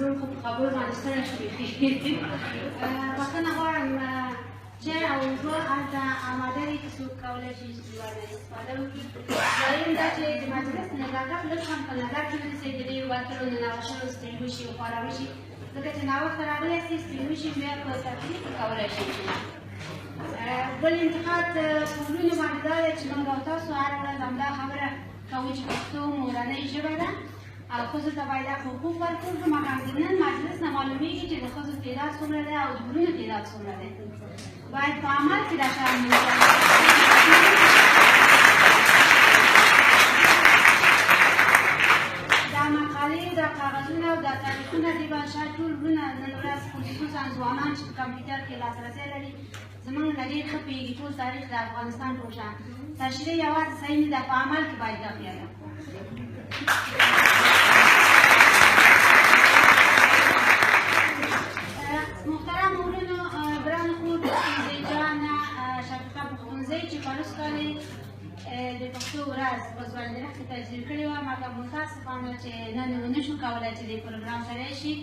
ټول خو په خبرو باندې ستړی شو بیخي بخښنه غواړم چې او اوبه هلته اماده دي که څوک کولی شي چې ورنه استفاده وکړي دویم دا چې د مجلس نظافت لږ هم په نظر کې ونیسئ د ډېرو وتلو ننوښلو ستړي وشي او خواره وشي ځکه چې ناوخته راغلی یاستئ ستړي وشي بیا په تکلیف کولی شئ بل انتقاد په ټولنو باندې دا دی چې موږ او تاسو هره ورځ همدا خبره کوو چې پښتو مورنۍ ژبه ده او ښځو ته باید حقوق ورکړو مګر د نن مجلس نه معلومیږي چې د ښځو تعداد څومره دی او د ورونو تعداد څومره دی باید په عمل کې دا شیان دا مقالې دا کاغذونه او دا تاریخونه دې باندې شاید ټول ورونه نن ورځ خصوصا ځوانان چې په کمپیوټر کې لاسرسی لري زموږ نه ډېر ښه پوهېږي ټول تاریخ د افغانستان ټول شان تشریح یوازې صحیح نه ده په عمل کې باید دا پیاده محترم ورونو ګرانو خوږو جانه شفقه پښتونزۍ چې پروس کالې د پښتو ورځ په ځوانګړي کې تجربه کړې وه مګر متاسفانه چې نن ونه شو کولی چې دې پروګرام سره شي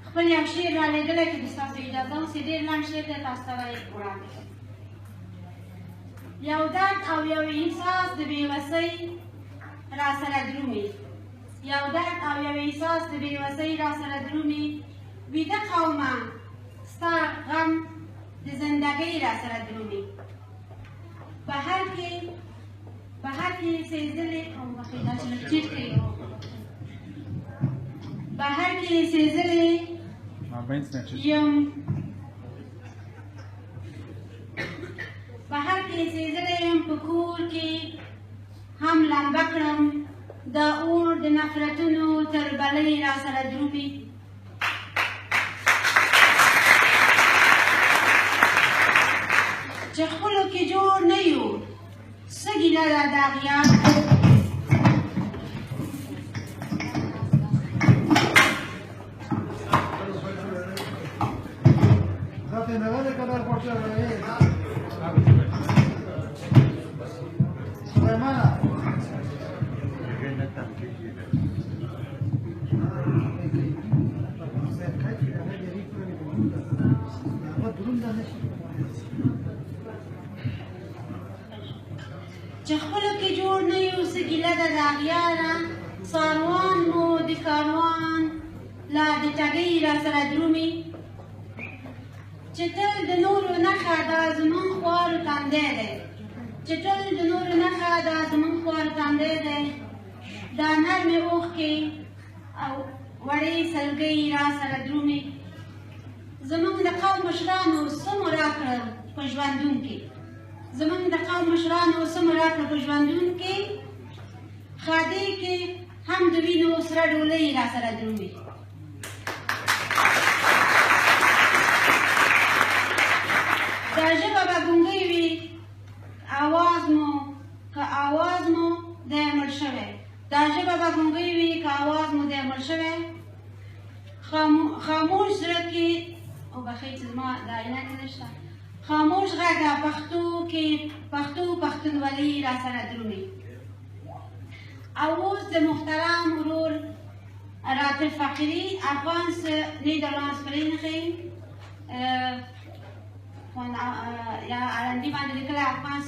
خپل یو شعر رالېږلی چې د ستاسو اجازه وسي ډېر لنډ شعر دی تاسو ته به یې وړاندې کړم یو درد او یو احساس د بېوسۍ را سره درومي یو درد او یو احساس د بېوسۍ را سره درومي ویده قومه ستا غم د زندګۍ را سره درومي بهر کې سېزلې بهر کې سېزلې یم بهر کې سېزلې یم په کور کې هم لمبه کړم د اور د نفرتونو تر بلۍ را سره درومي چې خپلو کې جوړ نه یو څه ګیله ده د اغیار چې خپلو کې جوړ نه یو څه ګیله ده د اغیاره څاروان مو د کاروان لا د ټګۍ را سره درومي چې تل د نورو نښه دا زموږ خوارو تندی دی چې تل د نورو نښه دا زموږ خوارو تندی دی دا نرمې اوښکې او وړې سلګۍ را سره درومي زموږ د قوم مشرانو څه مو راکړل په ژوندون کې زموږ د قوم مشرانو څه مو راکړل په ژوندون کې خادۍ کې هم د وینو سره ډولۍ را سره درومي دا ژبه به ګونګۍ وي که اواز مو دی مړ شوی دا ژبه به ګونګۍ وي که اواز مو دی مړ شوی خاموش زړه کې وبخښئ چې زما دا عینکې نشته خاموش غږه پښتو پښتونولي را سره درومي او اوس د محترم ورور راتل فقیری افغانس Nederlands vereniging van ja die باندې لیکلی افغانس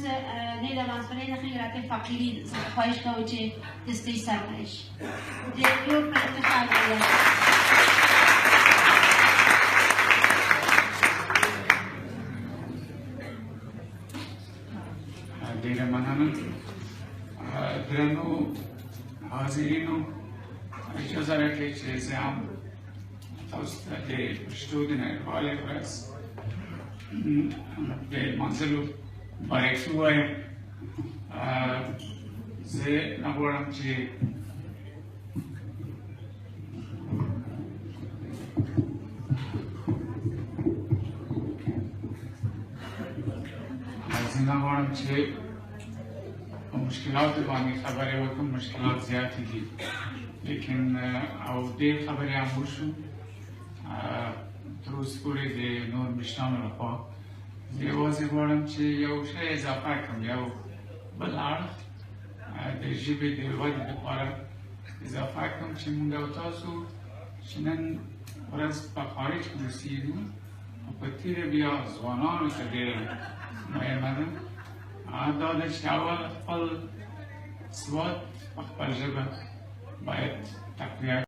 Nederlands vereniging راتل فقیری خواهش کوم چې د سټیج سر کړی شي د ورور په افتخار ډېره مننه درنو حاضرینو اجازه راکړئ چې زه هم تاسو ته د پښتو د نړیوالې ورځ د لمانځلو بارکي ووایم زه نه غواړم چې مشکلات باندې خبرې وکړم مشکلات زیاتې دي لیکن او ډېر خبرې هم وشو تر اوسه پورې د نور مشرانو لخوا زه یوازې غواړم چې یو شی اضافه کړم یو بل اړخ د ژبې د ودې لپاره اضافه کړم چې موږ او تاسو چې نن ورځ په خارج کې اوسېږو او په تېره بیا ځوانانو ته ډېره مهمه ده دا ده چې اول خپل سواد په خپل ژبه باید تقویه